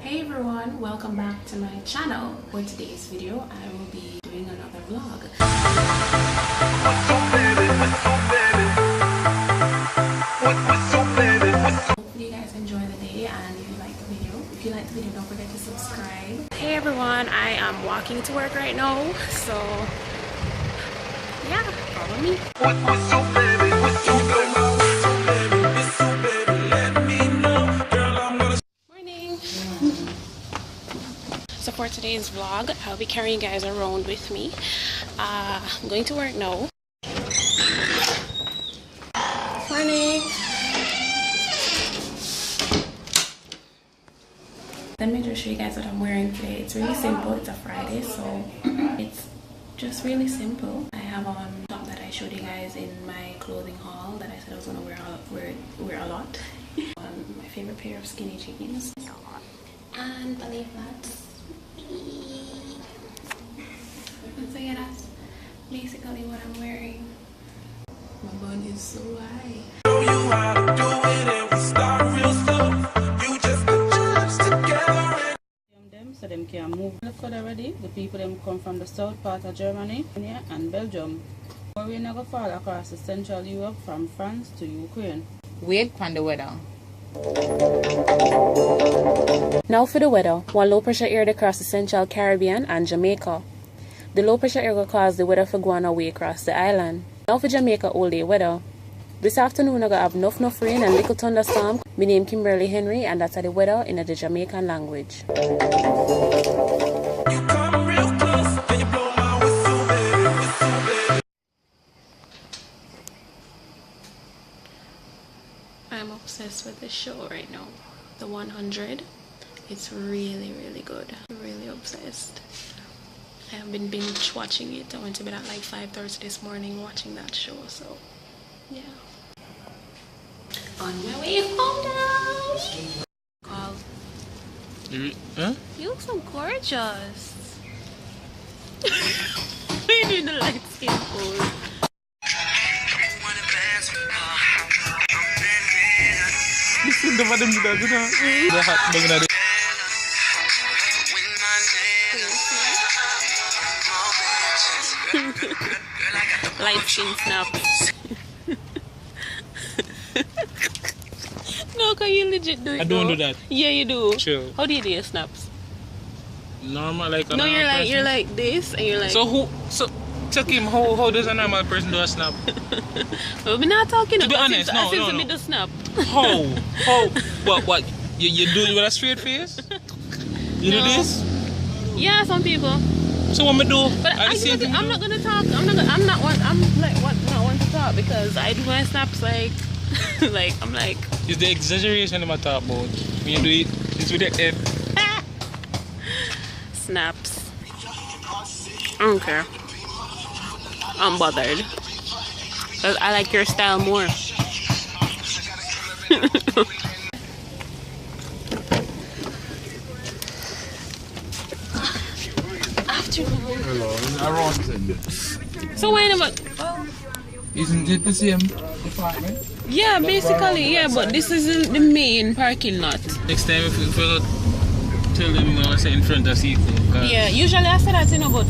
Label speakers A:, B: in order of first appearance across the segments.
A: Hey everyone, welcome back to my channel. For today's video, I will be doing another vlog. Hopefully you guys enjoy the day, and if you like the video, don't forget to subscribe. Hey everyone, I am walking to work right now, so yeah, follow me. So for today's vlog, I'll be carrying you guys around with me. I'm going to work now. Morning. Let me just show you guys what I'm wearing today. It's really simple. It's a Friday, so it's just really simple. I have on top that I showed you guys in my clothing haul that I said I was gonna wear a lot. On my favorite pair of skinny jeans and belly flats. So yeah, that's basically what I'm wearing. My bun is so high. Show you how to do it and we start real slow. You just put your lips together and
B: so them can move. Look already. The people them come from the south part of Germany and Belgium. But we never fall across the Central Europe from France to Ukraine.
C: Wait for the weather.
A: Now for the weather. One low pressure area across the Central Caribbean and Jamaica. The low pressure area will cause the weather for going away across the island. Now for Jamaica all day weather. This afternoon I gonna have enough rain and little thunderstorm. My name Kimberley Henry, and that's the weather in the Jamaican language. I'm obsessed with this show right now, The 100. It's really good. Really obsessed. I have been binge watching it. I went to bed at like 5:30 this morning watching that show, so yeah. On my way home now. Call.
D: Huh?
A: You look so gorgeous. We're doing the light skin pose.
D: Listen to what I'm doing.
A: Lightskin Snaps. No, can you legit do it?
D: I don't do that.
A: Yeah, you do.
D: Chill.
A: How do you do your snaps?
D: Normal, like a
A: No,
D: normal person.
A: you're like this, and you're like.
D: So check him. How does a normal person do a snap?
A: Well, we're not talking
D: to be
A: about.
D: honest,
A: I
D: no.
A: me the snap.
D: How? What? You do it with a straight face? You do this?
A: Yeah, some people.
D: So what me do?
A: But I'm not gonna talk. I'm not one to talk because I do my snaps like, I'm like.
D: It's the exaggeration I'm talking about. When you do it, it's with the head.
A: Snaps. I don't care. I'm bothered. Cause I like your style more. So wait a minute.
D: Isn't it the same department?
A: Yeah, basically, yeah, but this is the main parking lot.
D: Next time if you tell them I say in front of Seco.
A: Yeah, usually I say that, but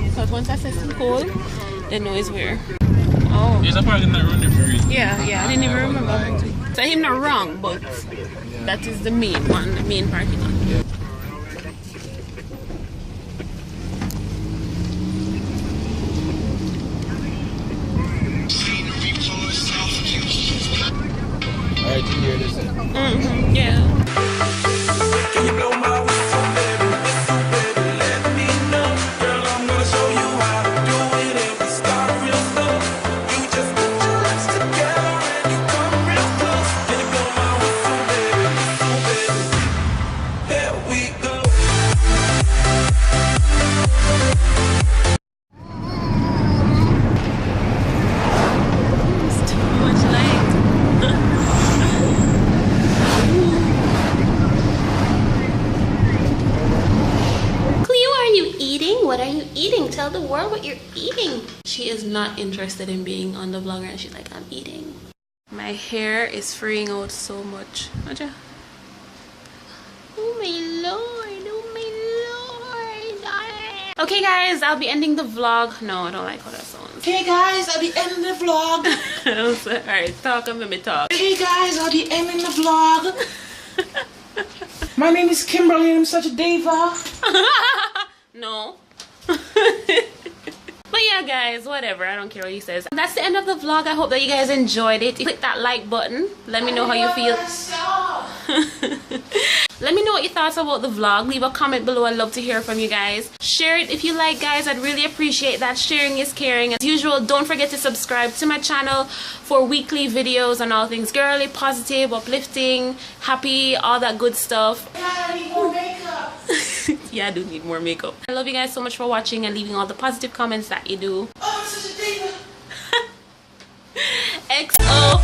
A: because once I say Seco, they know it's where. Oh.
D: There's a parking lot around there for real.
A: Yeah, I didn't even remember. So I'm not wrong, but that is the main one, the main parking lot.
D: Yeah. Alright, you hear this?
A: Yeah.
E: Can you blow my whistle, baby? Whistle, baby, let me know. Girl, I'm gonna show you how to do it and we start real slow. You just put your lips together and you come real close. Can you blow my whistle, baby? Whistle, baby. Here we go.
A: It's too much light. What are you eating? Tell the world what you're eating. She is not interested in being on the vlogger, and she's like, I'm eating. My hair is freeing out so much. Oh my Okay guys, I'll be ending the vlog. No, I don't like how that sounds.
C: Okay guys, I'll be ending the vlog.
A: Alright, talk and let me talk.
C: Hey guys, I'll be ending the vlog. My name is Kimberley and I'm such a diva.
A: No. But yeah guys, whatever, I don't care what he says. That's the end of the vlog. I hope that you guys enjoyed it. Click that like button. Let me know how you feel. Let me know what your thoughts about the vlog. Leave a comment below. I'd love to hear from you guys. Share it if you like guys. I'd really appreciate that. Sharing is caring. As usual, don't forget to subscribe to my channel for weekly videos on all things girly, positive, uplifting, happy, all that good stuff.
C: I need more makeup.
A: Yeah, I do need more makeup. I love you guys so much for watching and leaving all the positive comments that you do.
C: Oh, I'm such a diva.
A: XO.